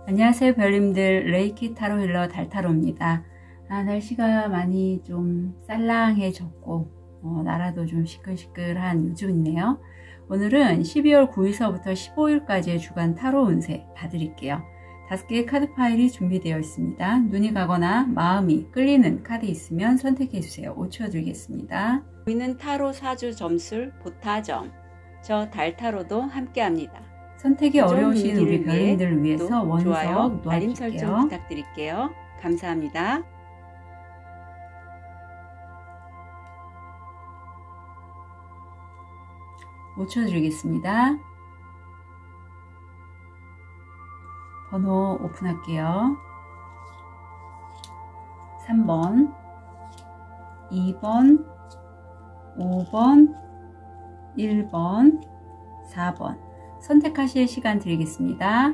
안녕하세요 별님들, 레이키 타로 힐러 달타로입니다. 날씨가 많이 좀 쌀랑해졌고 나라도 좀 시끌시끌한 요즘이네요. 오늘은 12월 9일서부터 15일까지의 주간 타로 운세 봐드릴게요. 5개의 카드 파일이 준비되어 있습니다. 눈이 가거나 마음이 끌리는 카드 있으면 선택해주세요. 5초 드리겠습니다. 보이는 타로 사주 점술 보타점, 저 달타로도 함께합니다. 선택이 어려우신 우리 별님들을 위해서 원석 좋아요, 알림 놓아줄게요. 설정 부탁드릴게요. 감사합니다. (5초) 드리겠습니다. 번호 오픈할게요. 3번, 2번, 5번, 1번, 4번 선택하실 시간 드리겠습니다.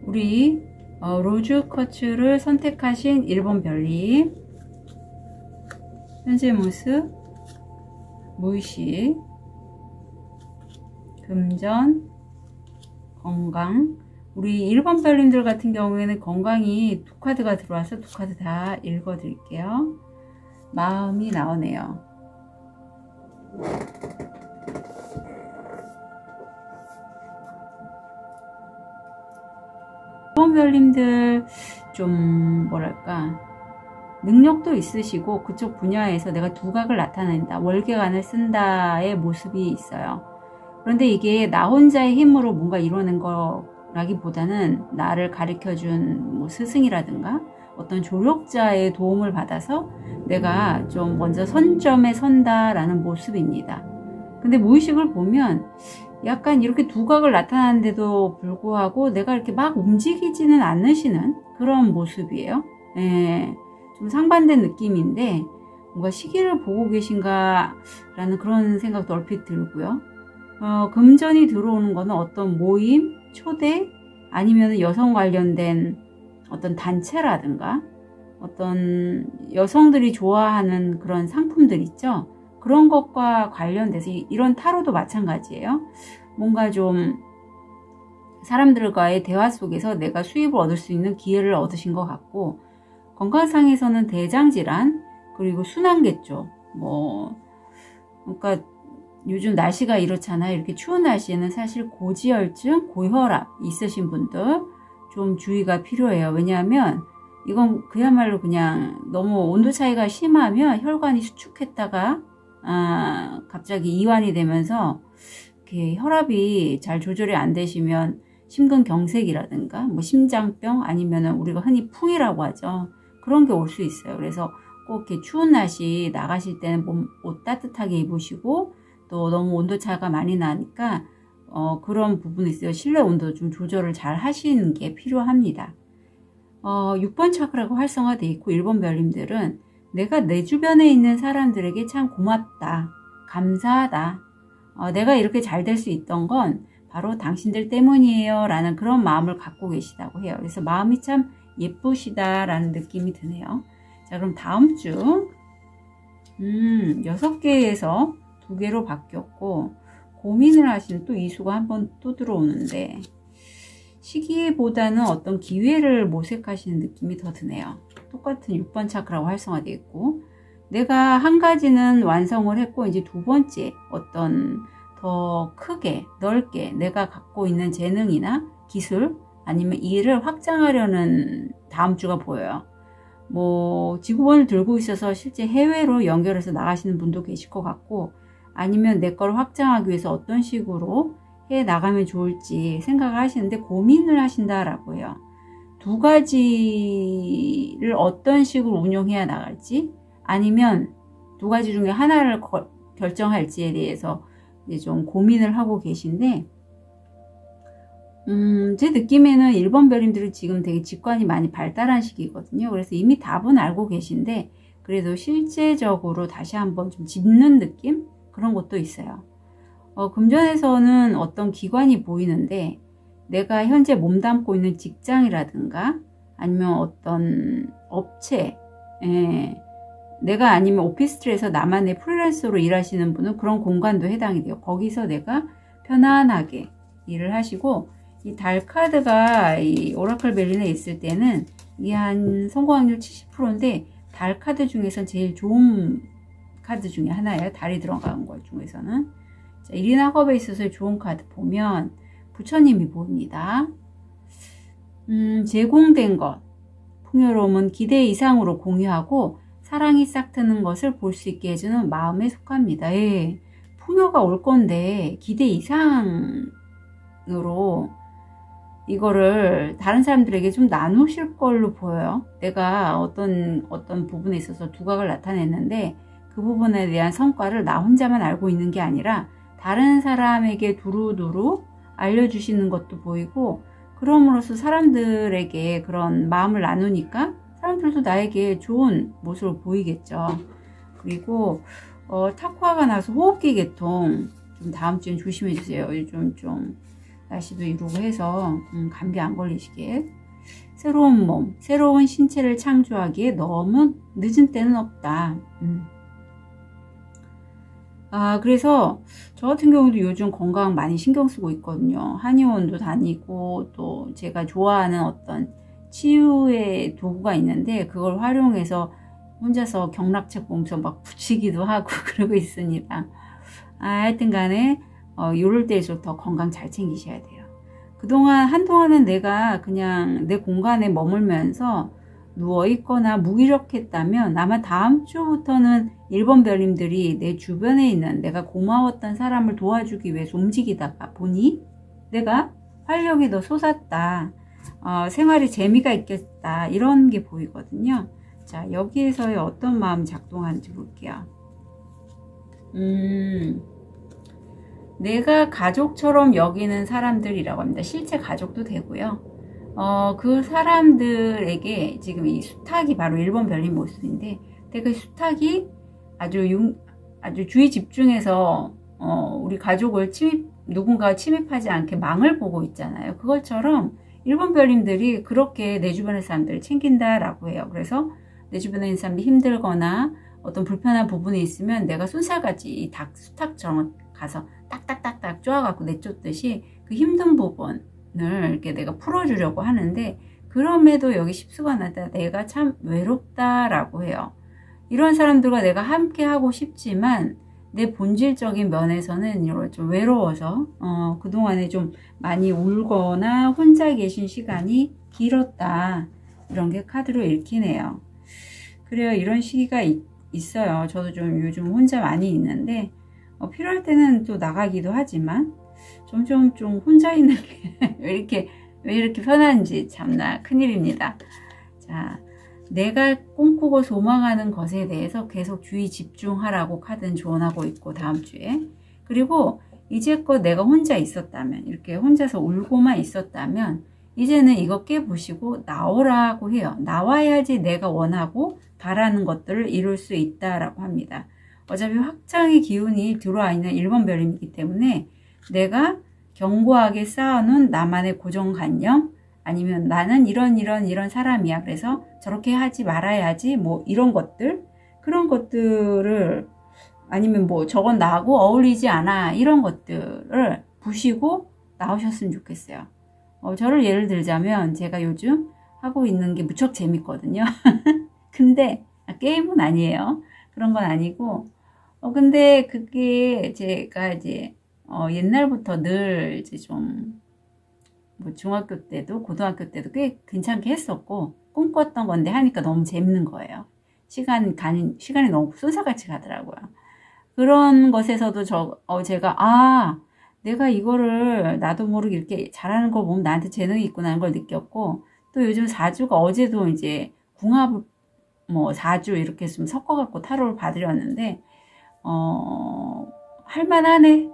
우리 로즈 쿼츠를 선택하신 1번 별님, 현재 모습, 무의식, 금전, 건강. 우리 1번 별님들 같은 경우에는 건강이 두 카드가 들어와서 두 카드 다 읽어 드릴게요. 마음이 나오네요. 별님들 좀 뭐랄까 능력도 있으시고 그쪽 분야에서 내가 두각을 나타낸다, 월계관을 쓴다의 모습이 있어요. 그런데 이게 나 혼자의 힘으로 뭔가 이루어낸 거라기보다는 나를 가르쳐준 뭐 스승이라든가 어떤 조력자의 도움을 받아서 내가 좀 먼저 선점에 선다라는 모습입니다. 근데 무의식을 보면 약간 이렇게 두각을 나타나는데도 불구하고 내가 이렇게 막 움직이지는 않으시는 그런 모습이에요. 좀 상반된 느낌인데 뭔가 시기를 보고 계신가 라는 그런 생각도 얼핏 들고요. 금전이 들어오는 거는 어떤 모임, 초대, 아니면 여성 관련된 어떤 단체라든가 어떤 여성들이 좋아하는 그런 상품들 있죠. 그런 것과 관련돼서 이런 타로도 마찬가지예요. 뭔가 좀 사람들과의 대화 속에서 내가 수입을 얻을 수 있는 기회를 얻으신 것 같고, 건강상에서는 대장질환, 그리고 순환계 쪽, 그러니까 요즘 날씨가 이렇잖아요. 이렇게 추운 날씨에는 사실 고지혈증, 고혈압 있으신 분들 좀 주의가 필요해요. 왜냐하면 이건 그야말로 그냥 너무 온도 차이가 심하면 혈관이 수축했다가 갑자기 이완이 되면서 이렇게 혈압이 잘 조절이 안 되시면 심근경색이라든가 뭐 심장병, 아니면은 우리가 흔히 풍이라고 하죠. 그런 게 올 수 있어요. 그래서 꼭 이렇게 추운 날씨 나가실 때는 옷 따뜻하게 입으시고, 또 너무 온도차가 많이 나니까 그런 부분이 있어요. 실내 온도 좀 조절을 잘 하시는 게 필요합니다. 6번 차크라가 활성화되어 있고, 1번 별님들은 내가 내 주변에 있는 사람들에게 참 고맙다, 감사하다, 내가 이렇게 잘 될 수 있던 건 바로 당신들 때문이에요 라는 그런 마음을 갖고 계시다고 해요. 그래서 마음이 참 예쁘시다 라는 느낌이 드네요. 자, 그럼 다음 주 6개에서 2개로 바뀌었고, 고민을 하시는 또 이수가 한 번 또 들어오는데 시기보다는 어떤 기회를 모색하시는 느낌이 더 드네요. 똑같은 6번 차크라고 활성화되어 있고, 내가 한 가지는 완성을 했고 이제 두 번째 어떤 더 크게 넓게 내가 갖고 있는 재능이나 기술 아니면 일을 확장하려는 다음 주가 보여요. 직업원을 들고 있어서 실제 해외로 연결해서 나가시는 분도 계실 것 같고, 아니면 내 걸 확장하기 위해서 어떤 식으로 해 나가면 좋을지 생각을 하시는데 고민을 하신다라고 해요. 두 가지를 어떤 식으로 운용해야 나갈지, 아니면 두 가지 중에 하나를 결정할지에 대해서 이제 좀 고민을 하고 계신데, 제 느낌에는 1번 별님들은 지금 되게 직관이 많이 발달한 시기거든요. 그래서 이미 답은 알고 계신데 그래도 실제적으로 다시 한번 좀 짚는 느낌? 그런 것도 있어요. 금전에서는 어떤 기관이 보이는데 내가 현재 몸담고 있는 직장이라든가 아니면 어떤 업체, 내가 아니면 오피스텔에서 나만의 프리랜서로 일하시는 분은 그런 공간도 해당이 돼요. 거기서 내가 편안하게 일을 하시고, 이 달 카드가 이 오라클 벨린에 있을 때는 이게 한 성공 확률 70%인데 달 카드 중에선 제일 좋은 카드 중에 하나예요. 달이 들어간 것 중에서는. 자, 일이나 학업에 있어서 좋은 카드 보면 부처님이 보입니다. 제공된 것, 풍요로움은 기대 이상으로 공유하고 사랑이 싹트는 것을 볼 수 있게 해주는 마음에 속합니다. 예, 풍요가 올 건데 기대 이상으로 이거를 다른 사람들에게 좀 나누실 걸로 보여요. 내가 어떤 부분에 있어서 두각을 나타냈는데 그 부분에 대한 성과를 나 혼자만 알고 있는 게 아니라 다른 사람에게 두루두루 알려주시는 것도 보이고, 그럼으로써 사람들에게 그런 마음을 나누니까 사람들도 나에게 좋은 모습을 보이겠죠. 그리고 탁화가 나서 호흡기 계통 좀 다음 주엔 조심해 주세요. 요즘 좀 날씨도 이루고 해서 감기 안 걸리시게. 새로운 몸, 새로운 신체를 창조하기에 너무 늦은 때는 없다. 그래서 저 같은 경우도 요즘 건강 많이 신경 쓰고 있거든요. 한의원도 다니고, 또 제가 좋아하는 어떤 치유의 도구가 있는데 그걸 활용해서 혼자서 경락책 보면서 막 붙이기도 하고 그러고 있습니다. 하여튼 간에 요럴 때일수록 더 건강 잘 챙기셔야 돼요. 한동안은 내가 그냥 내 공간에 머물면서 누워있거나 무기력했다면 아마 다음 주부터는 1번 별님들이 내 주변에 있는 내가 고마웠던 사람을 도와주기 위해서 움직이다가 보니 내가 활력이 더 솟았다. 생활에 재미가 있겠다. 이런 게 보이거든요. 자, 여기에서의 어떤 마음이 작동하는지 볼게요. 내가 가족처럼 여기는 사람들이라고 합니다. 실제 가족도 되고요. 그 사람들에게 지금 이 수탉이 바로 1번 별님 모습인데, 그 수탉이 아주 주의 집중해서 우리 가족을 누군가 침입하지 않게 망을 보고 있잖아요. 그것처럼 1번 별님들이 그렇게 내 주변의 사람들을 챙긴다라고 해요. 그래서 내 주변에 있는 사람들이 힘들거나 어떤 불편한 부분이 있으면 내가 순살같이 이 수탉처럼 가서 딱딱딱딱 쪼아갖고 내쫓듯이 그 힘든 부분을 이렇게 내가 풀어주려고 하는데, 그럼에도 여기 십수관한테 내가 참 외롭다라고 해요. 이런 사람들과 내가 함께 하고 싶지만 내 본질적인 면에서는 좀 외로워서 그동안에 좀 많이 울거나 혼자 계신 시간이 길었다. 이런 게 카드로 읽히네요. 그래요. 이런 시기가 있어요. 저도 좀 요즘 혼자 많이 있는데 필요할 때는 또 나가기도 하지만 점점 좀 혼자 있는 게 왜 이렇게 편한지 참나 큰일입니다. 자, 내가 꿈꾸고 소망하는 것에 대해서 계속 주의 집중하라고 카드는 조언하고 있고, 다음 주에. 그리고 이제껏 내가 혼자 있었다면, 이렇게 혼자서 울고만 있었다면 이제는 이거 깨부시고 나오라고 해요. 나와야지 내가 원하고 바라는 것들을 이룰 수 있다라고 합니다. 어차피 확장의 기운이 들어와 있는 1번 별임이기 때문에 내가 견고하게 쌓아놓은 나만의 고정관념, 아니면 나는 이런 사람이야. 그래서 저렇게 하지 말아야지. 뭐 이런 것들, 그런 것들을, 아니면 뭐 저건 나하고 어울리지 않아. 이런 것들을 부시고 나오셨으면 좋겠어요. 저를 예를 들자면 제가 요즘 하고 있는 게 무척 재밌거든요. 근데 게임은 아니에요. 그런 건 아니고. 근데 그게 제가 이제 옛날부터 늘 이제 좀 뭐 중학교 때도 고등학교 때도 꽤 괜찮게 했었고 꿈꿨던 건데 하니까 너무 재밌는 거예요. 시간이 너무 쏜살같이 가더라고요. 그런 것에서도 제가 내가 이거를 나도 모르게 이렇게 잘하는 걸 보면 나한테 재능이 있구나 하는 걸 느꼈고, 또 요즘 사주가 어제도 이제 궁합을 사주 이렇게 좀 섞어갖고 타로를 봐드렸는데 할만하네.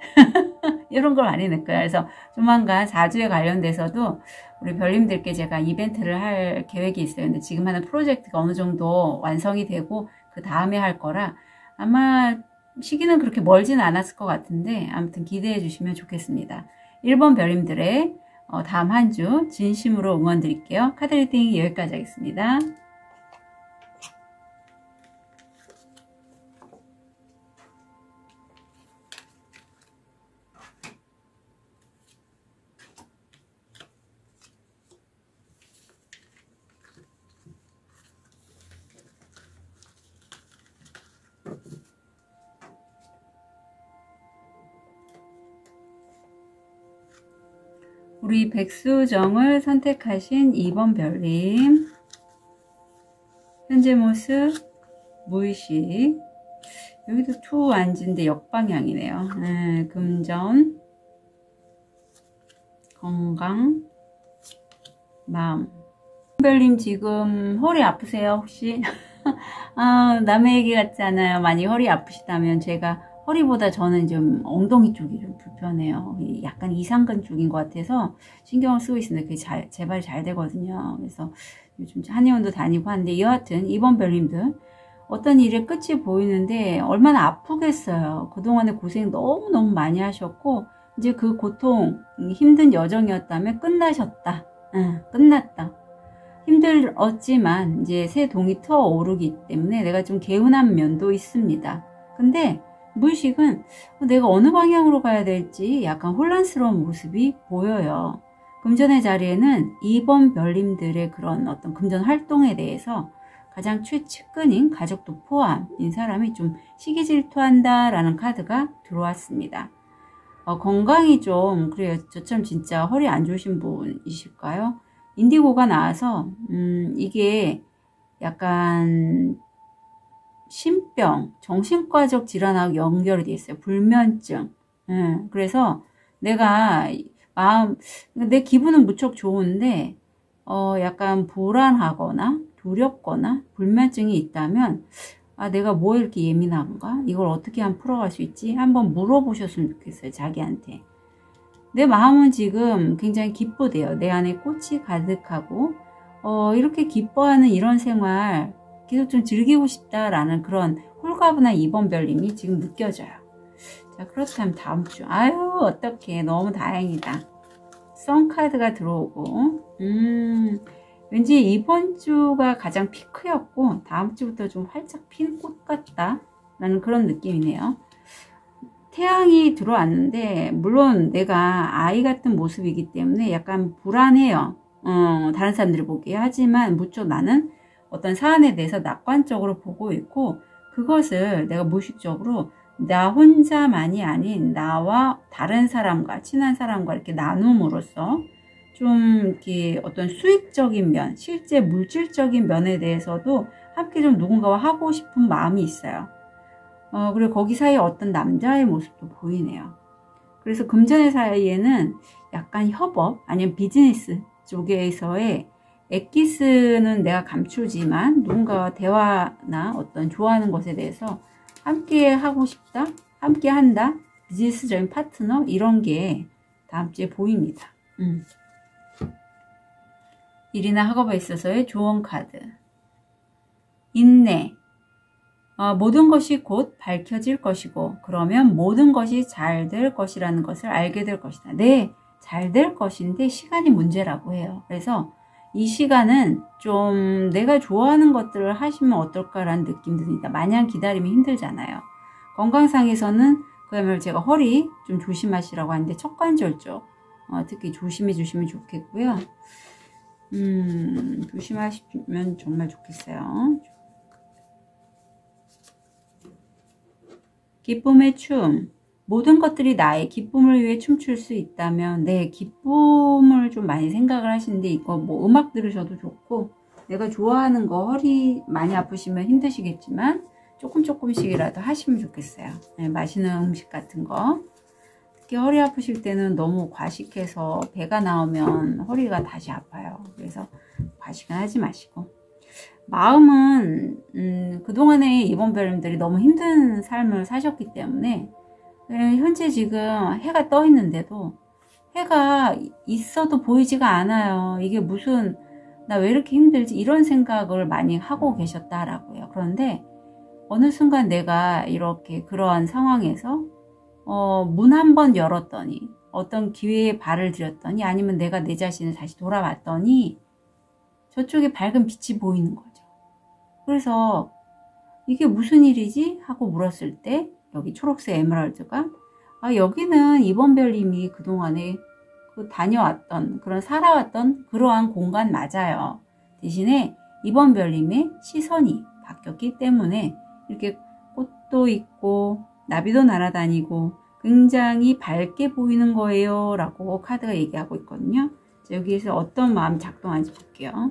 이런 걸 많이 느껴요. 그래서 조만간 사주에 관련돼서도 우리 별님들께 제가 이벤트를 할 계획이 있어요. 근데 지금 하는 프로젝트가 어느 정도 완성이 되고 그 다음에 할 거라 아마 시기는 그렇게 멀진 않았을 것 같은데 아무튼 기대해 주시면 좋겠습니다. 1번 별님들의 다음 한 주 진심으로 응원 드릴게요. 카드 리딩 여기까지 하겠습니다. 우리 백수정을 선택하신 2번 별님, 현재 모습 무의식, 여기도 투 앉은데 역방향이네요. 금전, 건강, 마음. 별님 지금 허리 아프세요 혹시? 남의 얘기 같지 않아요. 많이 허리 아프시다면 제가 허리보다 저는 좀 엉덩이 쪽이 좀 불편해요. 약간 이상근 쪽인 것 같아서 신경을 쓰고 있습니다. 그게 재발이 잘 되거든요. 그래서 요즘 한의원도 다니고 하는데 여하튼 2번 별님들 어떤 일의 끝이 보이는데 얼마나 아프겠어요. 그동안에 고생 너무너무 많이 하셨고 이제 그 고통 힘든 여정이었다면 끝나셨다. 끝났다. 힘들었지만 이제 새 동이 트어 오르기 때문에 내가 좀 개운한 면도 있습니다. 근데 무의식은 내가 어느 방향으로 가야 될지 약간 혼란스러운 모습이 보여요. 금전의 자리에는 2번 별님들의 그런 어떤 금전 활동에 대해서 가장 최측근인 가족도 포함인 사람이 좀 시기질투한다 라는 카드가 들어왔습니다. 건강이 좀 그래요. 저처럼 진짜 허리 안 좋으신 분이실까요? 인디고가 나와서 이게 약간 신병, 정신과적 질환하고 연결이 돼 있어요. 불면증. 그래서 내가 내 기분은 무척 좋은데 약간 불안하거나 두렵거나 불면증이 있다면 내가 뭐 이렇게 예민한가? 이걸 어떻게 하면 풀어갈 수 있지? 한번 물어보셨으면 좋겠어요. 자기한테. 내 마음은 지금 굉장히 기쁘대요. 내 안에 꽃이 가득하고 이렇게 기뻐하는 이런 생활 계속 좀 즐기고 싶다라는 그런 홀가분한 2번 별님이 지금 느껴져요. 자, 그렇다면 다음 주 어떡해. 너무 다행이다. 썬카드가 들어오고 왠지 이번 주가 가장 피크였고 다음 주부터 좀 활짝 핀 꽃 같다 라는 그런 느낌이네요. 태양이 들어왔는데 물론 내가 아이 같은 모습이기 때문에 약간 불안해요. 다른 사람들이 보기에. 하지만 무척 나는 어떤 사안에 대해서 낙관적으로 보고 있고 그것을 내가 무의식적으로 나 혼자만이 아닌 나와 다른 사람과 친한 사람과 이렇게 나눔으로써 좀 이렇게 어떤 수익적인 면, 실제 물질적인 면에 대해서도 함께 좀 누군가와 하고 싶은 마음이 있어요. 그리고 거기 사이에 어떤 남자의 모습도 보이네요. 그래서 금전의 사이에는 약간 협업 아니면 비즈니스 쪽에서의 엑기스는 내가 감추지만 누군가와 대화나 어떤 좋아하는 것에 대해서 함께 하고 싶다, 함께 한다, 비즈니스적인 파트너 이런 게 다음 주에 보입니다. 일이나 학업에 있어서의 조언 카드. 인내. 모든 것이 곧 밝혀질 것이고 그러면 모든 것이 잘 될 것이라는 것을 알게 될 것이다. 네, 잘 될 것인데 시간이 문제라고 해요. 그래서 이 시간은 좀 내가 좋아하는 것들을 하시면 어떨까라는 느낌도 듭니다. 마냥 기다리면 힘들잖아요. 건강상에서는 그야말로 제가 허리 좀 조심하시라고 하는데 척관절 쪽 특히 조심해 주시면 좋겠고요. 조심하시면 정말 좋겠어요. 기쁨의 춤. 모든 것들이 나의 기쁨을 위해 춤출 수 있다면 내 기쁨을 좀 많이 생각을 하시는데 이거 뭐 음악 들으셔도 좋고 내가 좋아하는 거 허리 많이 아프시면 힘드시겠지만 조금씩이라도 하시면 좋겠어요. 네, 맛있는 음식 같은 거 특히 허리 아프실 때는 너무 과식해서 배가 나오면 허리가 다시 아파요. 그래서 과식은 하지 마시고 마음은 그동안에 이번 별님들이 너무 힘든 삶을 사셨기 때문에 현재 지금 해가 떠 있는데도 해가 있어도 보이지가 않아요. 이게 무슨 나 왜 이렇게 힘들지 이런 생각을 많이 하고 계셨다라고요. 그런데 어느 순간 내가 이렇게 그러한 상황에서 문 한 번 열었더니 어떤 기회에 발을 들였더니 아니면 내가 내 자신을 다시 돌아봤더니 저쪽에 밝은 빛이 보이는 거죠. 그래서 이게 무슨 일이지? 하고 물었을 때 여기 초록색 에메랄드가 여기는 이번 별님이 그동안에 다녀왔던 살아왔던 그러한 공간 맞아요. 대신에 이번 별님의 시선이 바뀌었기 때문에 이렇게 꽃도 있고 나비도 날아다니고 굉장히 밝게 보이는 거예요 라고 카드가 얘기하고 있거든요. 자, 여기에서 어떤 마음 작동하는지 볼게요.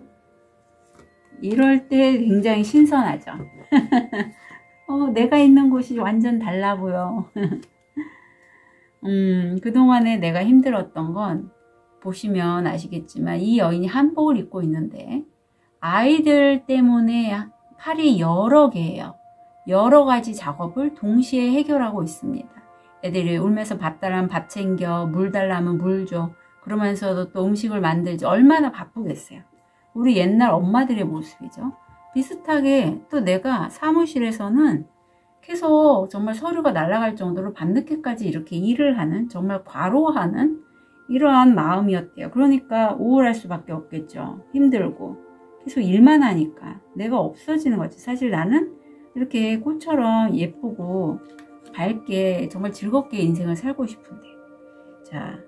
이럴 때 굉장히 신선하죠. 내가 있는 곳이 완전 달라 보여. 그동안에 내가 힘들었던 건 보시면 아시겠지만 이 여인이 한복을 입고 있는데 아이들 때문에 팔이 여러 개예요. 여러 가지 작업을 동시에 해결하고 있습니다. 애들이 울면서 밥 달라면 밥 챙겨, 물 달라면 물 줘. 그러면서도 또 음식을 만들지. 얼마나 바쁘겠어요. 우리 옛날 엄마들의 모습이죠. 비슷하게 또 내가 사무실에서는 계속 정말 서류가 날아갈 정도로 밤늦게까지 이렇게 일을 하는, 정말 과로하는 이러한 마음이었대요. 그러니까 우울할 수밖에 없겠죠. 힘들고 계속 일만 하니까 내가 없어지는 거지. 사실 나는 이렇게 꽃처럼 예쁘고 밝게 정말 즐겁게 인생을 살고 싶은데. 자,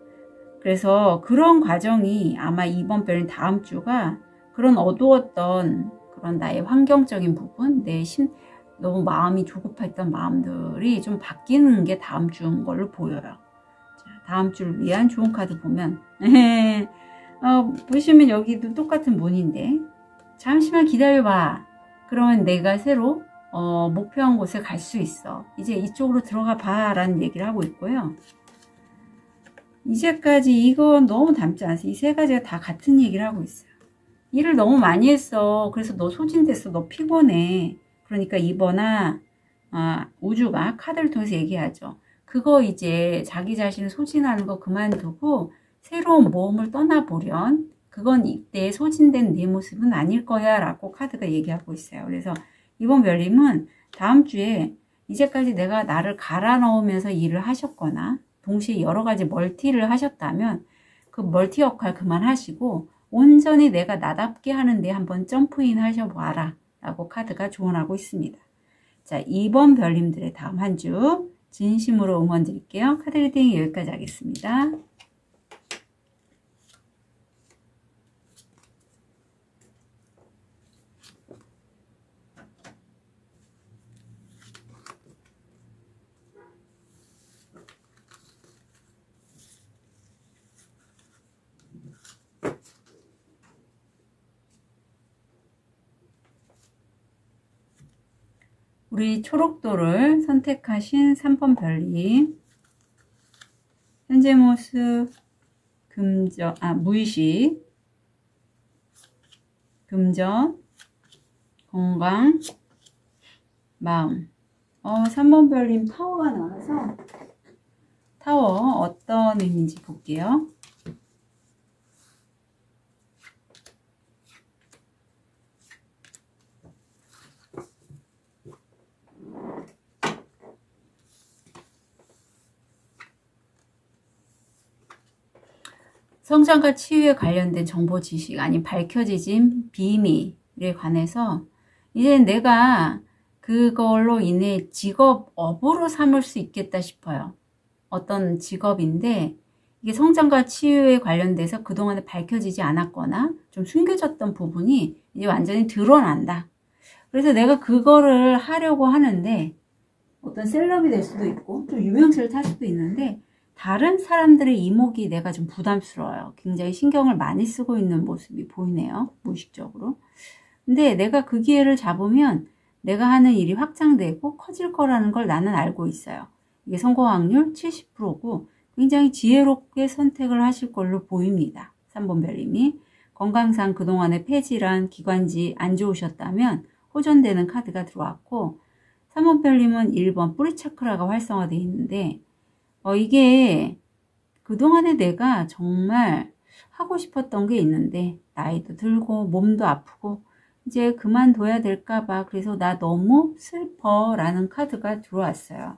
그래서 그런 과정이 아마 이번 별인 다음 주가 그런 어두웠던 그런 나의 환경적인 부분, 너무 마음이 조급했던 마음들이 좀 바뀌는 게 다음 주인 걸로 보여요. 자, 다음 주를 위한 좋은 카드 보면 보시면 여기도 똑같은 문인데 잠시만 기다려봐. 그러면 내가 새로 목표한 곳에 갈 수 있어. 이제 이쪽으로 들어가 봐 라는 얘기를 하고 있고요. 이제까지 이건 너무 닮지 않아요. 이 세 가지가 다 같은 얘기를 하고 있어요. 일을 너무 많이 했어. 그래서 너 소진됐어. 너 피곤해. 그러니까 이번아 우주가 카드를 통해서 얘기하죠. 그거 이제 자기 자신을 소진하는 거 그만두고 새로운 모험을 떠나보련. 그건 이때 소진된 네 모습은 아닐 거야 라고 카드가 얘기하고 있어요. 그래서 이번 별님은 다음 주에 이제까지 내가 나를 갈아 넣으면서 일을 하셨거나 동시에 여러 가지 멀티를 하셨다면 그 멀티 역할 그만하시고 온전히 내가 나답게 하는데 한번 점프인 하셔봐라 라고 카드가 조언하고 있습니다. 자, 이번 별님들의 다음 한 주 진심으로 응원 드릴게요. 카드 리딩 여기까지 하겠습니다. 우리 초록도를 선택하신 3번 별님, 현재 모습, 무의식, 금전, 건강, 마음. 3번 별님 타워가 나와서 타워 어떤 의미인지 볼게요. 성장과 치유에 관련된 정보 지식 아니면 밝혀지진 비밀에 관해서 이제 내가 그걸로 인해 직업업으로 삼을 수 있겠다 싶어요. 어떤 직업인데 이게 성장과 치유에 관련돼서 그동안에 밝혀지지 않았거나 좀 숨겨졌던 부분이 이제 완전히 드러난다. 그래서 내가 그거를 하려고 하는데 어떤 셀럽이 될 수도 있고 좀 유명세를 탈 수도 있는데 다른 사람들의 이목이 내가 좀 부담스러워요. 굉장히 신경을 많이 쓰고 있는 모습이 보이네요. 무의식적으로. 근데 내가 그 기회를 잡으면 내가 하는 일이 확장되고 커질 거라는 걸 나는 알고 있어요. 이게 성공 확률 70%고 굉장히 지혜롭게 선택을 하실 걸로 보입니다. 3번 별님이. 건강상 그동안의 폐질환, 기관지 안 좋으셨다면 호전되는 카드가 들어왔고 3번 별님은 1번 뿌리 차크라가 활성화되어 있는데 이게 그동안에 내가 정말 하고 싶었던 게 있는데 나이도 들고 몸도 아프고 이제 그만둬야 될까봐 그래서 나 너무 슬퍼 라는 카드가 들어왔어요.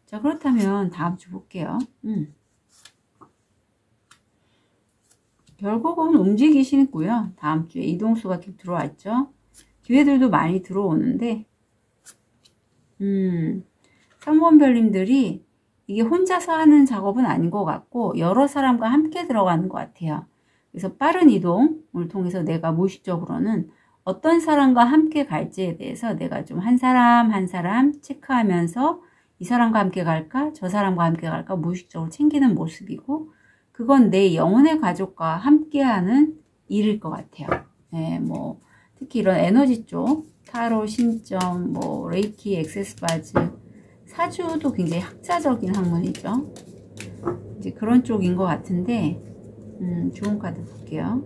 자, 그렇다면 다음 주 볼게요. 결국은 움직이시고요. 다음 주에 이동수가 쭉 들어왔죠. 기회들도 많이 들어오는데 3번 별님들이 이게 혼자서 하는 작업은 아닌 것 같고 여러 사람과 함께 들어가는 것 같아요. 그래서 빠른 이동을 통해서 내가 무의식적으로는 어떤 사람과 함께 갈지에 대해서 내가 좀 한 사람 한 사람 체크하면서 이 사람과 함께 갈까 저 사람과 함께 갈까 무의식적으로 챙기는 모습이고 그건 내 영혼의 가족과 함께하는 일일 것 같아요. 네, 뭐 특히 이런 에너지 쪽 타로, 신점, 뭐 레이키, 액세스바즈, 사주도 굉장히 학자적인 학문이죠. 이제 그런 쪽인 것 같은데 좋은 카드 볼게요.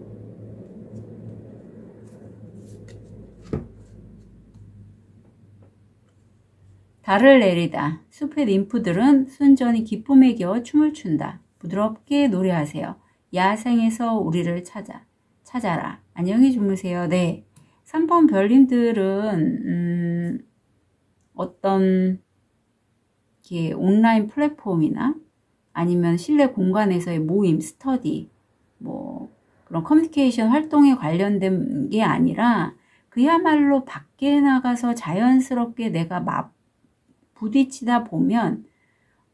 달을 내리다. 숲의 ним프들은 순전히 기쁨에 겨워 춤을 춘다. 부드럽게 노래하세요. 야생에서 우리를 찾아라. 안녕히 주무세요. 네. 3번 별님들은 어떤 온라인 플랫폼이나 아니면 실내 공간에서의 모임, 스터디, 뭐 그런 커뮤니케이션 활동에 관련된 게 아니라 그야말로 밖에 나가서 자연스럽게 내가 부딪히다 보면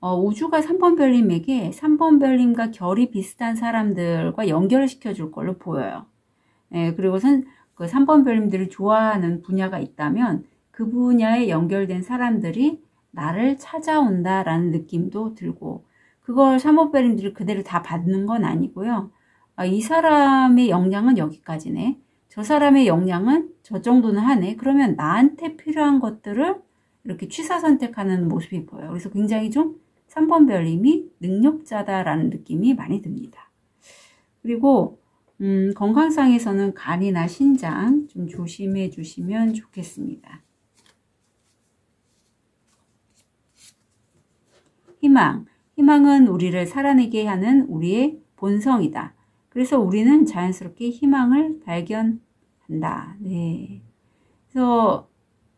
우주가 3번 별님에게 3번 별님과 결이 비슷한 사람들과 연결을 시켜줄 걸로 보여요. 예, 그리고 그 3번 별님들을 좋아하는 분야가 있다면 그 분야에 연결된 사람들이 나를 찾아온다라는 느낌도 들고 그걸 3번 별님들이 그대로 다 받는 건 아니고요. 이 사람의 역량은 여기까지네. 저 사람의 역량은 저 정도는 하네. 그러면 나한테 필요한 것들을 이렇게 취사 선택하는 모습이 보여요. 그래서 굉장히 좀 3번 별님이 능력자다라는 느낌이 많이 듭니다. 그리고 건강상에서는 간이나 신장 좀 조심해 주시면 좋겠습니다. 희망은 우리를 살아내게 하는 우리의 본성이다. 그래서 우리는 자연스럽게 희망을 발견한다. 네. 그래서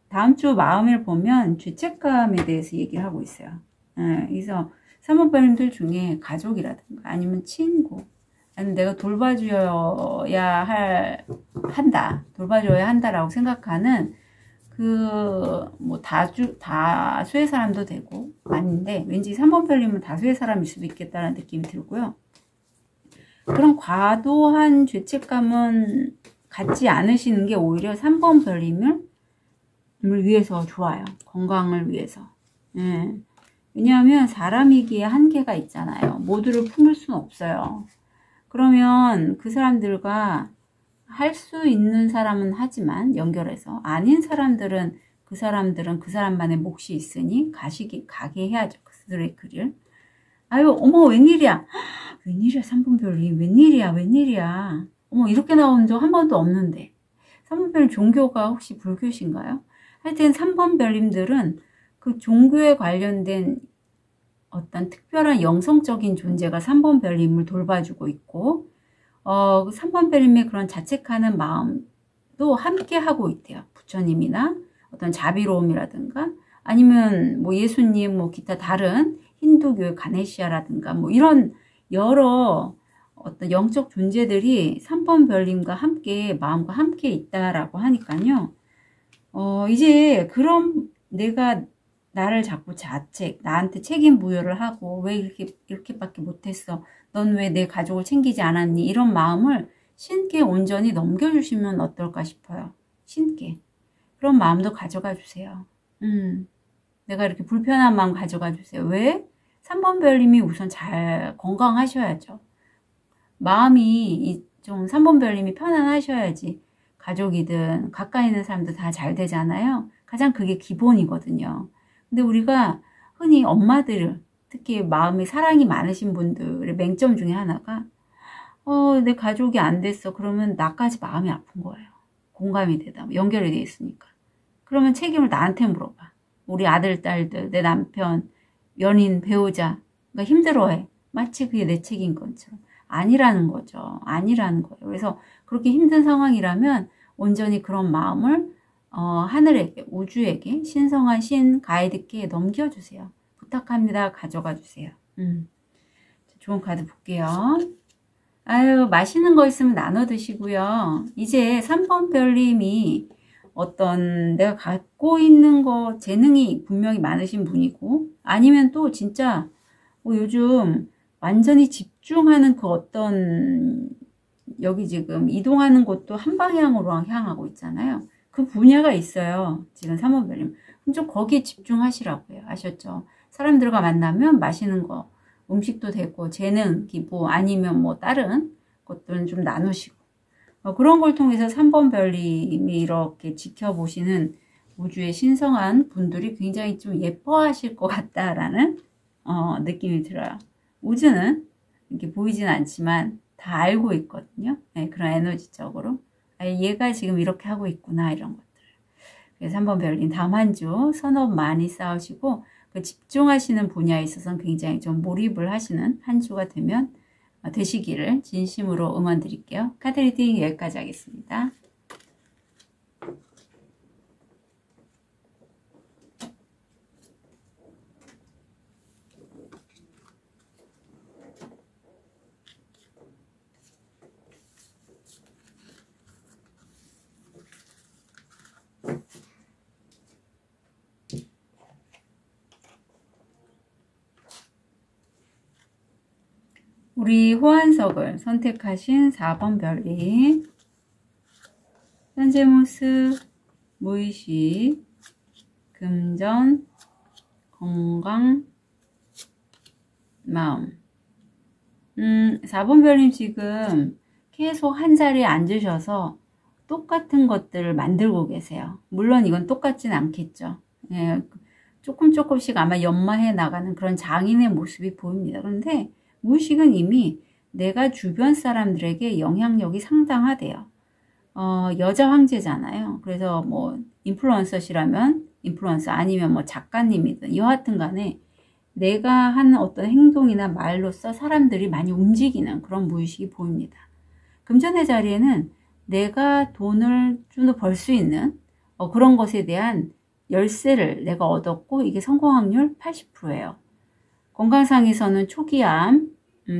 다음 주 마음을 보면 죄책감에 대해서 얘기를 하고 있어요. 그래서 3번 별님들 중에 가족이라든가 아니면 친구 아니면 내가 돌봐줘야 한다라고 생각하는 뭐 다수의 사람도 되고 아닌데 왠지 3번 별님은 다수의 사람일 수도 있겠다는 느낌이 들고요. 그런 과도한 죄책감은 갖지 않으시는 게 오히려 3번 별님을 위해서 좋아요. 건강을 위해서. 왜냐하면 사람이기에 한계가 있잖아요. 모두를 품을 수는 없어요. 그러면 그 사람들과 할 수 있는 사람은 하지만 연결해서 아닌 사람들은 그 사람만의 몫이 있으니 가게 해야죠. 그들의 글을. 아유 어머 웬일이야. 웬일이야 3번 별님 웬일이야. 어머 이렇게 나온 적 한 번도 없는데. 3번 별님 종교가 혹시 불교신가요? 하여튼 3번 별님들은 그 종교에 관련된 어떤 특별한 영성적인 존재가 3번 별님을 돌봐주고 있고 3번 별님의 그런 자책하는 마음도 함께 하고 있대요. 부처님이나 어떤 자비로움이라든가 아니면 뭐 예수님 뭐 기타 다른 힌두교의 가네시아라든가 뭐 이런 여러 어떤 영적 존재들이 3번 별님과 함께 마음과 함께 있다라고 하니까요. 이제 그럼 내가 나를 자꾸 나한테 책임 부여를 하고 왜 이렇게밖에 못했어? 넌 왜 내 가족을 챙기지 않았니? 이런 마음을 신께 온전히 넘겨주시면 어떨까 싶어요. 신께. 그런 마음도 가져가 주세요. 내가 이렇게 불편한 마음 가져가 주세요. 왜? 3번 별님이 우선 잘 건강하셔야죠. 마음이 좀 3번 별님이 편안하셔야지 가족이든 가까이 있는 사람들 다 잘 되잖아요. 가장 그게 기본이거든요. 근데 우리가 흔히 엄마들 특히 마음에 사랑이 많으신 분들의 맹점 중에 하나가 내 가족이 안 됐어. 그러면 나까지 마음이 아픈 거예요. 공감이 되다. 연결이 돼 있으니까. 그러면 책임을 나한테 물어봐. 우리 아들, 딸들, 내 남편, 연인, 배우자가 힘들어해. 마치 그게 내 책임인 것처럼. 아니라는 거죠. 아니라는 거예요. 그래서 그렇게 힘든 상황이라면 온전히 그런 마음을 하늘에게, 우주에게, 신성한 신 가이드께 넘겨주세요. 부탁합니다. 가져가 주세요. 좋은 카드 볼게요. 아유, 맛있는 거 있으면 나눠 드시고요. 이제 3번 별님이 어떤 내가 갖고 있는 거, 재능이 분명히 많으신 분이고, 아니면 또 진짜 요즘 완전히 집중하는 그 어떤, 여기 지금 이동하는 곳도 한 방향으로 향하고 있잖아요. 그 분야가 있어요. 지금 3번 별님. 그럼 좀 거기에 집중하시라고요. 아셨죠? 사람들과 만나면 맛있는 거, 음식도 되고, 재능, 기부, 아니면 뭐 다른 것들은 좀 나누시고. 그런 걸 통해서 3번 별님이 이렇게 지켜보시는 우주의 신성한 분들이 굉장히 좀 예뻐하실 것 같다라는 느낌이 들어요. 우주는 이렇게 보이진 않지만 다 알고 있거든요. 네, 그런 에너지적으로. 아, 얘가 지금 이렇게 하고 있구나, 이런 것들. 그래서 3번 별님 다음 한 주 선업 많이 쌓으시고 그 집중하시는 분야에 있어서는 굉장히 좀 몰입을 하시는 한 주가 되시기를 진심으로 응원 드릴게요. 카드 리딩 여기까지 하겠습니다. 우리 호환석을 선택하신 4번 별님, 현재 모습, 무의식, 금전, 건강, 마음. 4번 별님 지금 계속 한 자리에 앉으셔서 똑같은 것들을 만들고 계세요. 물론 이건 똑같진 않겠죠. 예, 조금씩 아마 연마해 나가는 그런 장인의 모습이 보입니다. 그런데 무의식은 이미 내가 주변 사람들에게 영향력이 상당하대요. 여자 황제잖아요. 그래서 뭐 인플루언서시라면 인플루언서, 아니면 뭐 작가님이든 여하튼 간에 내가 하는 어떤 행동이나 말로써 사람들이 많이 움직이는 그런 무의식이 보입니다. 금전의 자리에는 내가 돈을 좀 더 벌 수 있는 그런 것에 대한 열쇠를 내가 얻었고, 이게 성공 확률 80%예요. 건강상에서는 초기암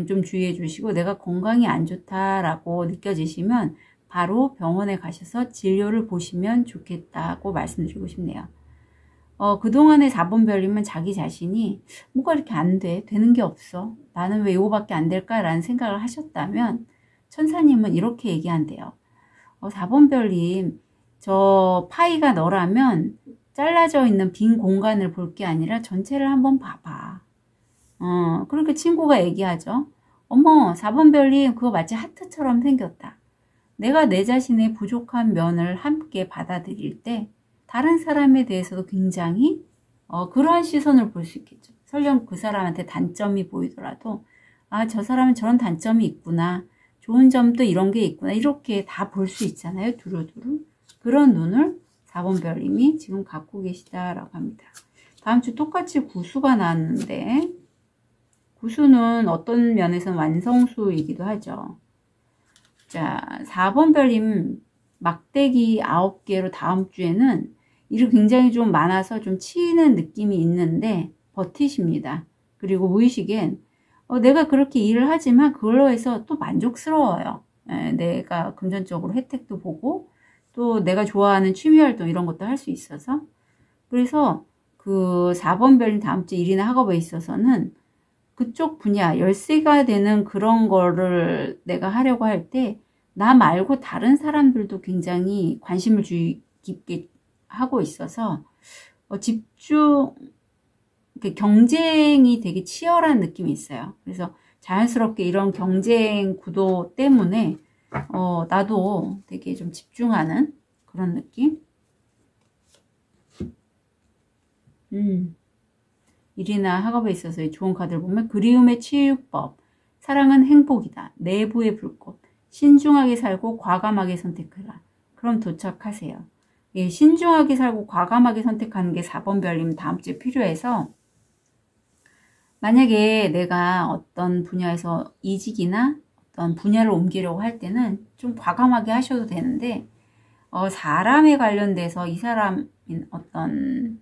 좀 주의해 주시고, 내가 건강이 안 좋다라고 느껴지시면 바로 병원에 가셔서 진료를 보시면 좋겠다고 말씀드리고 싶네요. 그동안의 4번 별님은 자기 자신이 뭐가 이렇게 안 돼, 되는 게 없어, 나는 왜 이거밖에 안 될까라는 생각을 하셨다면, 천사님은 이렇게 얘기한대요. 4번 별님, 저 파이가 너라면 잘라져 있는 빈 공간을 볼 게 아니라 전체를 한번 봐봐. 그렇게 친구가 얘기하죠. 어머, 4번 별님, 그거 마치 하트처럼 생겼다. 내가 내 자신의 부족한 면을 함께 받아들일 때 다른 사람에 대해서도 굉장히 그러한 시선을 볼 수 있겠죠. 설령 그 사람한테 단점이 보이더라도, 아, 저 사람은 저런 단점이 있구나, 좋은 점도 이런 게 있구나, 이렇게 다 볼 수 있잖아요. 두루두루. 그런 눈을 4번 별님이 지금 갖고 계시다라고 합니다. 다음 주 똑같이 구수가 나왔는데, 구수는 어떤 면에서는 완성수이기도 하죠. 자, 4번 별님 막대기 9개로 다음 주에는 일이 굉장히 좀 많아서 좀 치이는 느낌이 있는데 버티십니다. 그리고 무의식엔 내가 그렇게 일을 하지만 그걸로 해서 또 만족스러워요. 내가 금전적으로 혜택도 보고 또 내가 좋아하는 취미활동 이런 것도 할 수 있어서. 그래서 그 4번 별님 다음 주 일이나 학업에 있어서는 그쪽 분야, 열쇠가 되는 그런 거를 내가 하려고 할 때 나 말고 다른 사람들도 굉장히 관심을 깊게 하고 있어서 집중, 경쟁이 되게 치열한 느낌이 있어요. 그래서 자연스럽게 이런 경쟁 구도 때문에 나도 되게 좀 집중하는 그런 느낌? 일이나 학업에 있어서 좋은 카드를 보면, 그리움의 치유법, 사랑은 행복이다, 내부의 불꽃, 신중하게 살고 과감하게 선택해라. 그럼 도착하세요. 예, 신중하게 살고 과감하게 선택하는 게 4번 별님 다음 주에 필요해서, 만약에 내가 어떤 분야에서 이직이나 어떤 분야를 옮기려고 할 때는 좀 과감하게 하셔도 되는데, 사람에 관련돼서 이 사람인 어떤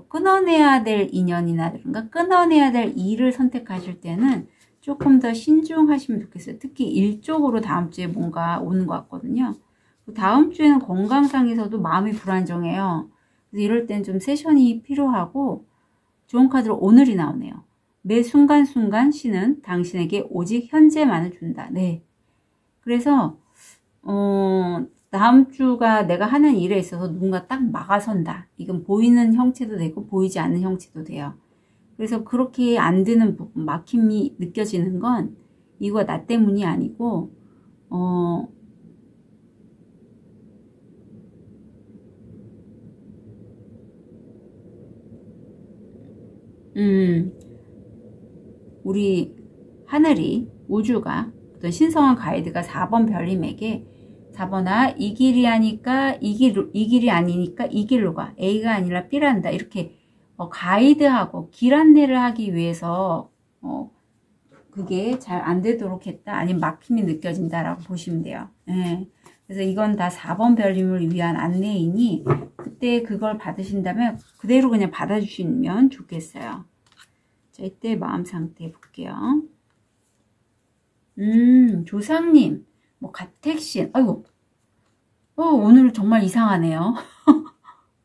끊어내야 될 인연이나 끊어내야 될 일을 선택하실 때는 조금 더 신중하시면 좋겠어요. 특히 일적으로 다음 주에 뭔가 오는 것 같거든요. 다음 주에는 건강상에서도 마음이 불안정해요. 그래서 이럴 땐 좀 세션이 필요하고, 좋은 카드로 오늘이 나오네요. 매 순간순간 신은 당신에게 오직 현재만을 준다. 네. 그래서 다음 주가 내가 하는 일에 있어서 누군가 딱 막아선다. 이건 보이는 형체도 되고 보이지 않는 형체도 돼요. 그래서 그렇게 안 되는 부분, 막힘이 느껴지는 건 이거 나 때문이 아니고 우리 하늘이, 우주가, 어떤 신성한 가이드가 4번 별님에게 4번아 이 길이 아니까 이 길이 아니니까 이 길로 가. A가 아니라 B란다. 이렇게 가이드하고 길 안내를 하기 위해서 그게 잘 안 되도록 했다. 아니면 막힘이 느껴진다라고 보시면 돼요. 예. 그래서 이건 다 4번 별님을 위한 안내이니 그때 그걸 받으신다면 그대로 그냥 받아주시면 좋겠어요. 자, 이때 마음 상태 볼게요. 조상님, 뭐 가택신, 아이고, 오늘 정말 이상하네요.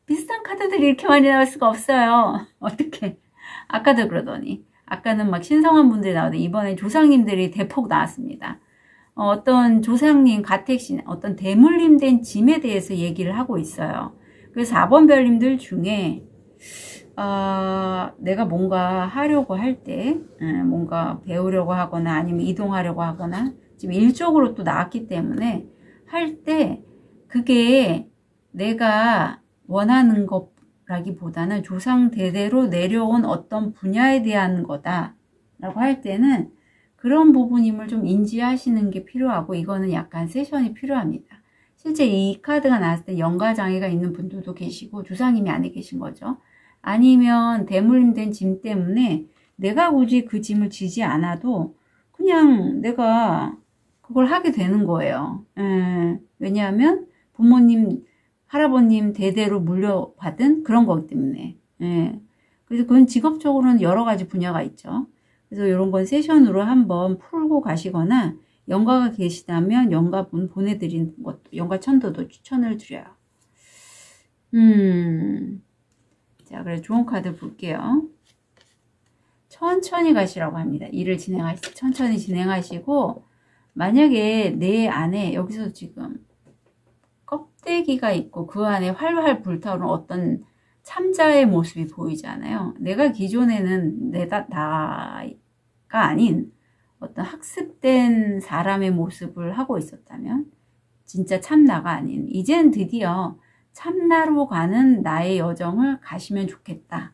비슷한 카드들이 이렇게 많이 나올 수가 없어요. 어떡해. 아까도 그러더니. 아까는 막 신성한 분들이 나오는데 이번에 조상님들이 대폭 나왔습니다. 어떤 조상님, 가택신, 어떤 대물림 된 짐에 대해서 얘기를 하고 있어요. 그래서 4번 별님들 중에 내가 뭔가 하려고 할 때, 뭔가 배우려고 하거나 아니면 이동하려고 하거나 지금 일적으로 또 나왔기 때문에 할 때 그게 내가 원하는 것라기보다는 조상 대대로 내려온 어떤 분야에 대한 거다 라고 할 때는 그런 부분임을 좀 인지하시는 게 필요하고, 이거는 약간 세션이 필요합니다. 실제 이 카드가 나왔을 때 영가장애가 있는 분들도 계시고 조상님이 안에 계신 거죠. 아니면 대물림된 짐 때문에 내가 굳이 그 짐을 지지 않아도 그냥 내가 그걸 하게 되는 거예요. 왜냐하면 부모님, 할아버님 대대로 물려받은 그런 거기 때문에. 그래서 그건 직업적으로는 여러 가지 분야가 있죠. 그래서 이런 건 세션으로 한번 풀고 가시거나 영가가 계시다면 영가분 보내드리는 것도, 영가 천도도 추천을 드려요. 자, 그래서 좋은 카드 볼게요. 천천히 가시라고 합니다. 일을 진행하시고 천천히 진행하시고, 만약에 내 안에 여기서 지금 껍데기가 있고 그 안에 활활 불타오르는 어떤 참자의 모습이 보이잖아요. 내가 기존에는 나가 아닌 어떤 학습된 사람의 모습을 하고 있었다면, 진짜 참나가 아닌, 이젠 드디어 참나로 가는 나의 여정을 가시면 좋겠다.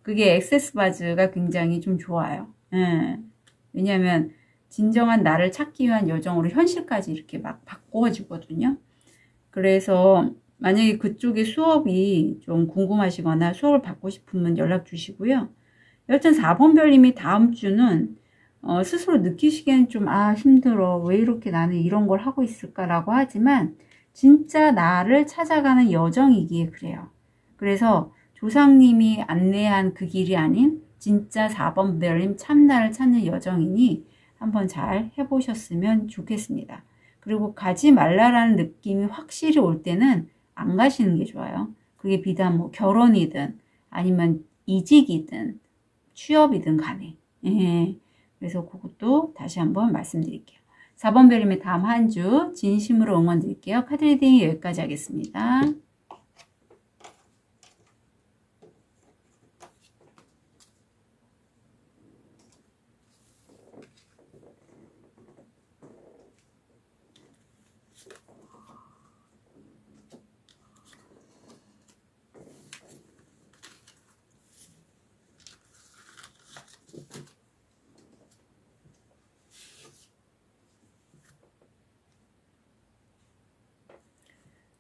그게 액세스 바즈가 굉장히 좀 좋아요. 왜냐하면 진정한 나를 찾기 위한 여정으로 현실까지 이렇게 막 바꿔지거든요. 그래서 만약에 그쪽에 수업이 좀 궁금하시거나 수업을 받고 싶으면 연락 주시고요. 여튼 4번 별님이 다음 주는 스스로 느끼시기엔 좀 힘들어. 왜 이렇게 나는 이런 걸 하고 있을까라고 하지만 진짜 나를 찾아가는 여정이기에 그래요. 그래서 조상님이 안내한 그 길이 아닌 진짜 4번 별님 참나를 찾는 여정이니 한번 잘 해보셨으면 좋겠습니다. 그리고 가지 말라라는 느낌이 확실히 올 때는 안 가시는 게 좋아요. 그게 비단 뭐 결혼이든 아니면 이직이든 취업이든 간에. 그래서 그것도 다시 한번 말씀드릴게요. 4번 별님의 다음 한 주 진심으로 응원 드릴게요. 카드 리딩 여기까지 하겠습니다.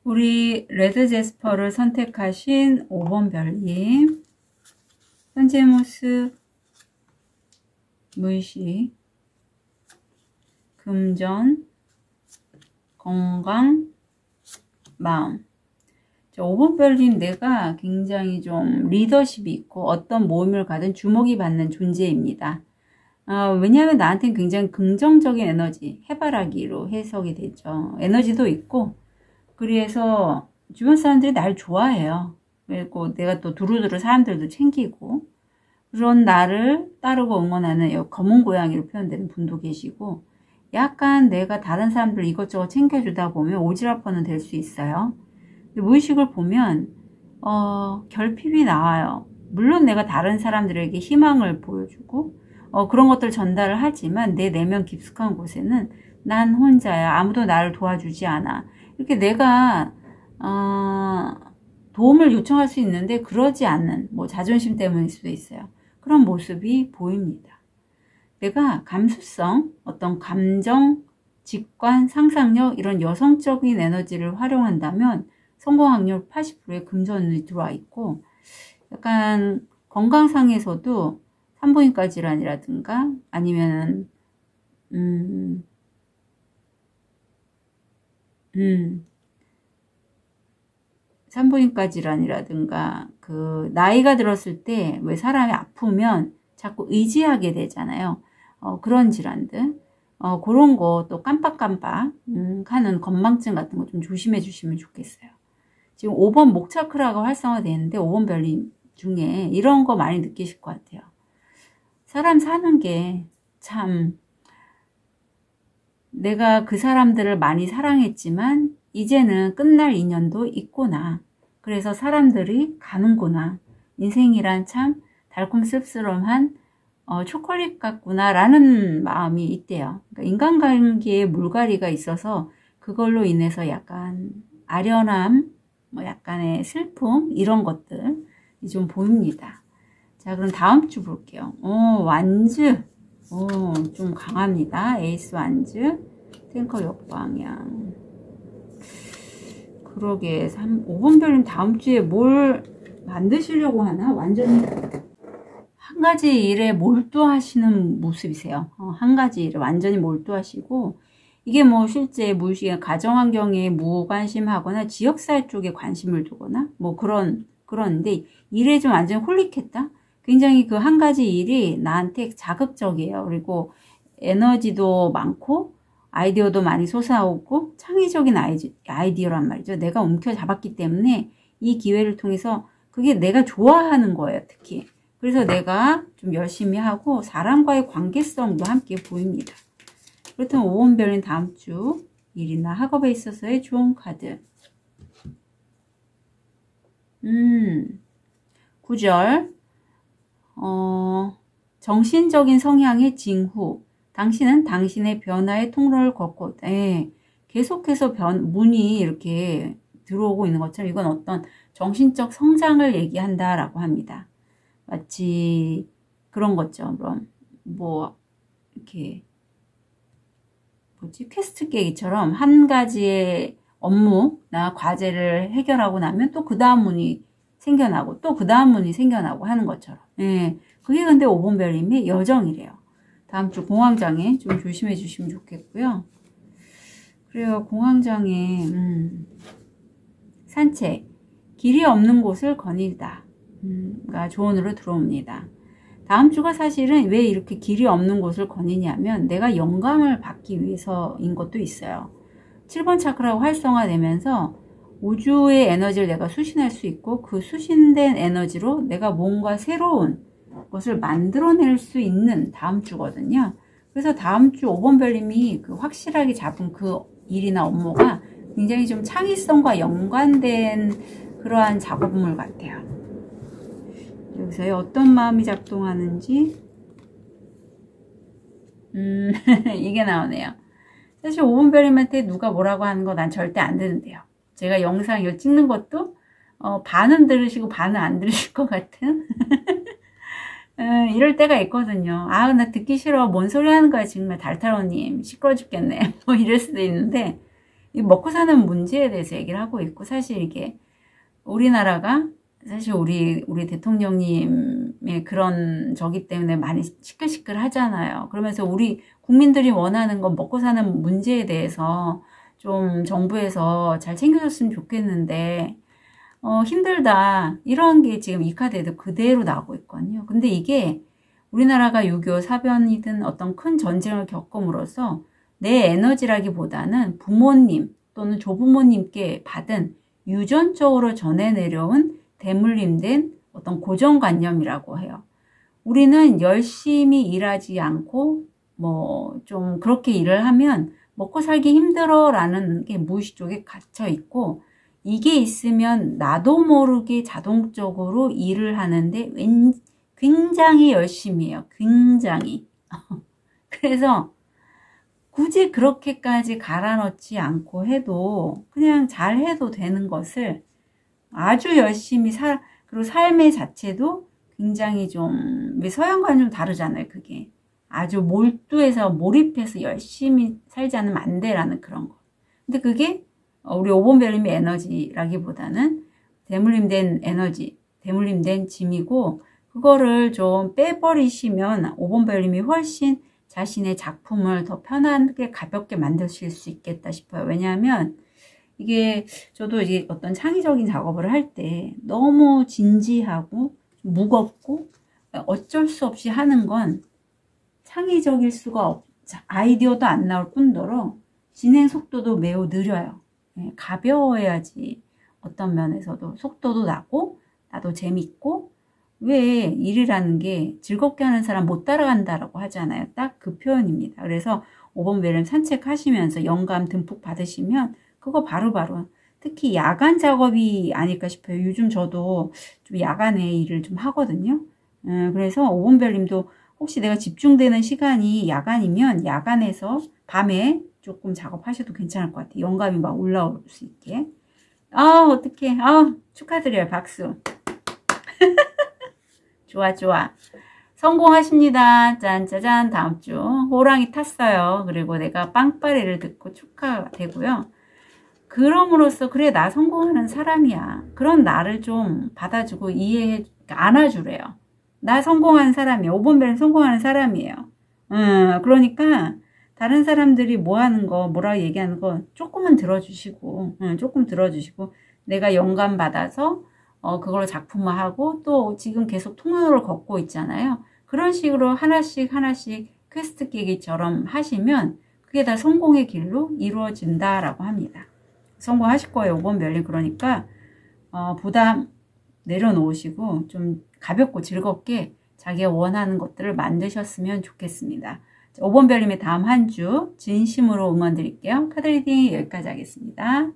우리 레드 제스퍼를 선택하신 5번 별님, 현재 모습, 무의식, 금전, 건강, 마음. 5번 별인 내가 굉장히 좀 리더십이 있고 어떤 모임을 가든 주목이 받는 존재입니다. 왜냐하면 나한테는 굉장히 긍정적인 에너지, 해바라기로 해석이 되죠. 에너지도 있고, 그래서 주변 사람들이 날 좋아해요. 그리고 내가 또 두루두루 사람들도 챙기고, 그런 나를 따르고 응원하는 검은 고양이로 표현되는 분도 계시고, 약간 내가 다른 사람들 이것저것 챙겨주다 보면 오지랖퍼는 될 수 있어요. 무의식을 보면 결핍이 나와요. 물론 내가 다른 사람들에게 희망을 보여주고 그런 것들 전달을 하지만 내 내면 깊숙한 곳에는 난 혼자야. 아무도 나를 도와주지 않아. 이렇게 내가 도움을 요청할 수 있는데 그러지 않는, 뭐 자존심 때문일 수도 있어요. 그런 모습이 보입니다. 내가 감수성, 어떤 감정, 직관, 상상력 이런 여성적인 에너지를 활용한다면 성공 확률 80%의 금전운이 들어와 있고, 약간 건강상에서도 산부인과 질환이라든가 아니면 산부인과 질환이라든가 그 나이가 들었을 때 왜 사람이 아프면 자꾸 의지하게 되잖아요. 그런 질환들, 그런 거 또 깜빡깜빡 하는 건망증 같은 거 좀 조심해 주시면 좋겠어요. 지금 5번 목차크라가 활성화되는데 5번 별님 중에 이런 거 많이 느끼실 것 같아요. 사람 사는 게 참, 내가 그 사람들을 많이 사랑했지만 이제는 끝날 인연도 있구나. 그래서 사람들이 가는구나. 인생이란 참 달콤 씁쓸한 초콜릿 같구나 라는 마음이 있대요. 그러니까 인간관계에 물갈이가 있어서 그걸로 인해서 약간 아련함, 뭐 약간의 슬픔 이런 것들이 좀 보입니다. 자, 그럼 다음 주 볼게요. 완즈. 좀 강합니다. 에이스 완즈. 탱커 역방향. 그러게 5번 별님 다음 주에 뭘 만드시려고 하나? 완전히 한 가지 일에 몰두하시는 모습이세요. 한 가지 일에 완전히 몰두하시고, 이게 뭐 실제 무의식의 가정환경에 무관심하거나 지역사회 쪽에 관심을 두거나 뭐 그런데 일에 좀 완전히 홀릭했다? 굉장히 그 한 가지 일이 나한테 자극적이에요. 그리고 에너지도 많고 아이디어도 많이 솟아오고 창의적인 아이디어란 말이죠. 내가 움켜잡았기 때문에 이 기회를 통해서 그게 내가 좋아하는 거예요. 특히. 그래서 내가 좀 열심히 하고 사람과의 관계성도 함께 보입니다. 그렇다면 5번 별인 다음 주 일이나 학업에 있어서의 좋은 카드. 9절. 정신적인 성향의 징후. 당신은 당신의 변화의 통로를 걷고, 계속해서 문이 이렇게 들어오고 있는 것처럼 이건 어떤 정신적 성장을 얘기한다라고 합니다. 마치 그런 것처럼, 뭐, 이렇게, 퀘스트 깨기처럼 한 가지의 업무나 과제를 해결하고 나면 또 그 다음 문이 생겨나고 또 그 다음 문이 생겨나고 하는 것처럼. 그게 근데 5번 별님의 여정이래요. 다음 주 공황장애 좀 조심해 주시면 좋겠고요. 그래요. 공황장애, 산책, 길이 없는 곳을 거닐다. 가 조언으로 들어옵니다. 다음 주가 사실은 왜 이렇게 길이 없는 곳을 거니냐면 내가 영감을 받기 위해서인 것도 있어요. 7번 차크라가 활성화되면서 우주의 에너지를 내가 수신할 수 있고 그 수신된 에너지로 내가 뭔가 새로운 것을 만들어낼 수 있는 다음 주거든요. 그래서 다음 주 5번 별님이 그 확실하게 잡은 그 일이나 업무가 굉장히 좀 창의성과 연관된 그러한 작업물 같아요. 여기서 어떤 마음이 작동하는지 이게 나오네요. 사실 5번 별님한테 누가 뭐라고 하는 거 난 절대 안 듣는데요. 제가 영상 이거 찍는 것도 반은 들으시고 반은 안 들으실 것 같은 이럴 때가 있거든요. 나 듣기 싫어. 뭔 소리 하는 거야 정말 달타로님. 시끄러 죽겠네. 뭐 이럴 수도 있는데 이 먹고 사는 문제에 대해서 얘기를 하고 있고 사실 이게 우리나라가 사실 우리 대통령님의 그런 저기 때문에 많이 시끌시끌 하잖아요. 그러면서 우리 국민들이 원하는 건 먹고 사는 문제에 대해서 좀 정부에서 잘 챙겨줬으면 좋겠는데 힘들다 이런 게 지금 이 카드에도 그대로 나오고 있거든요. 근데 이게 우리나라가 6.25 사변이든 어떤 큰 전쟁을 겪음으로써 내 에너지라기보다는 부모님 또는 조부모님께 받은 유전적으로 전해 내려온 대물림된 어떤 고정관념이라고 해요. 우리는 열심히 일하지 않고 뭐 좀 그렇게 일을 하면 먹고 살기 힘들어 라는 게 무의식 쪽에 갇혀 있고, 이게 있으면 나도 모르게 자동적으로 일을 하는데 굉장히 열심히 해요. 굉장히. 그래서 굳이 그렇게까지 갈아넣지 않고 해도 그냥 잘 해도 되는 것을 아주 열심히 그리고 삶의 자체도 굉장히 좀, 왜 서양과는 좀 다르잖아요, 그게. 아주 몰두해서 몰입해서 열심히 살지 않으면 안 돼라는 그런 거. 근데 그게 우리 오본별림의 에너지라기보다는 대물림된 에너지, 대물림된 짐이고, 그거를 좀 빼버리시면 오본별림이 훨씬 자신의 작품을 더 편하게 가볍게 만드실 수 있겠다 싶어요. 왜냐하면 이게 저도 이제 어떤 창의적인 작업을 할 때 너무 진지하고 무겁고 어쩔 수 없이 하는 건 창의적일 수가 아이디어도 안 나올 뿐더러 진행 속도도 매우 느려요. 가벼워야지 어떤 면에서도 속도도 나고 나도 재밌고, 왜 일이라는 게 즐겁게 하는 사람 못 따라간다라고 하잖아요. 딱 그 표현입니다. 그래서 5번 벨름 산책하시면서 영감 듬뿍 받으시면 그거 바로바로 특히 야간 작업이 아닐까 싶어요. 요즘 저도 좀 야간에 일을 좀 하거든요. 그래서 5번 벨림도 혹시 내가 집중되는 시간이 야간이면 야간에서 밤에 조금 작업하셔도 괜찮을 것 같아요. 영감이 막 올라올 수 있게. 어떡해. 축하드려요. 박수. 좋아, 좋아. 성공하십니다. 짠짜잔. 다음 주 호랑이 탔어요. 그리고 내가 빵빠레를 듣고 축하되고요. 그럼으로써 그래, 나 성공하는 사람이야. 그런 나를 좀 받아주고 안아주래요. 나 성공한 사람이에요. 5번 벨은 성공하는 사람이에요. 그러니까 다른 사람들이 뭐 하는 거, 뭐라고 얘기하는 거 조금은 들어주시고, 조금 들어주시고, 내가 영감 받아서 그걸로 작품화하고 또 지금 계속 통로를 걷고 있잖아요. 그런 식으로 하나씩 퀘스트 깨기처럼 하시면 그게 다 성공의 길로 이루어진다라고 합니다. 성공하실 거예요. 5번 벨이. 그러니까 부담 내려놓으시고 좀 가볍고 즐겁게 자기가 원하는 것들을 만드셨으면 좋겠습니다. 5번 별님의 다음 한 주 진심으로 응원 드릴게요. 카드 리딩 여기까지 하겠습니다.